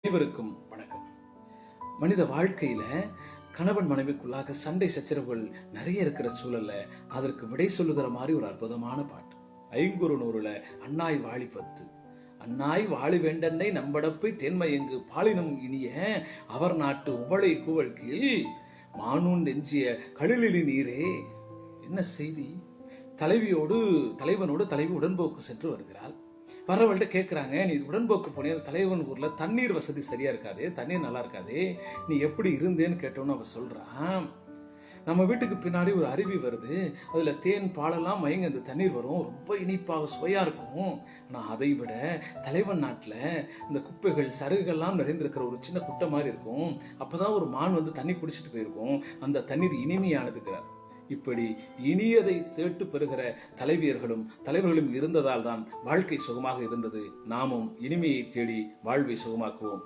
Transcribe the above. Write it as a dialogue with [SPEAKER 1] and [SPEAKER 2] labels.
[SPEAKER 1] அனைவருக்கும் வணக்கம். மனித வாழ்க்கையில கணவன் மனைவிக்குள்ளாக சண்டை சச்சரவுகள் நிறைய இருக்கிற சூழல்ல அதற்கு விடை சொல்லுகிற மாதிரி ஒரு அற்புதமான பாட்டு. ஐங்குறு நூறுல அன்னாய் வாழி பத்து அன்னாய் வாழி வேண்டனை நம்படப்பை தேன்மயங்கு பாலினம் இனிய அவர் நாட்டு உவளை கூவல் கீழ் மானூன் நெஞ்சிய கழிலி நீரே. என்ன செய்தி? தலைவனோடு தலைவி உடன்போக்கு சென்று வருகிறாள். வரவள்கிட்ட கேட்குறாங்க, நீ உடன்போக்கு போனே தலைவன் ஊரில் தண்ணீர் வசதி சரியா இருக்காது, தண்ணீர் நல்லா இருக்காது, நீ எப்படி இருந்தேன்னு கேட்டோன்னு அவன் சொல்றான், நம்ம வீட்டுக்கு பின்னாடி ஒரு அருவி வருது, அதுல தேன் பாலெல்லாம் மயங்க அந்த தண்ணீர் வரும், ரொம்ப இனிப்பாக சுவையா இருக்கும். ஆனா அதை விட தலைவன் நாட்டுல இந்த குப்பைகள் சருகுகள்லாம் நிறைந்திருக்கிற ஒரு சின்ன குட்டை மாதிரி இருக்கும். அப்பதான் ஒரு மான் வந்து தண்ணி குடிச்சிட்டு போயிருக்கும், அந்த தண்ணீர் இனிமையானதுங்கிறார். இப்படி இனியதை தேட்டு பெறுகிற தலைவர்களும் இருந்ததால் தான் வாழ்க்கை சுகமாக இருந்தது. நாமும் இனிமையை தேடி வாழ்வை சுகமாக்குவோம்.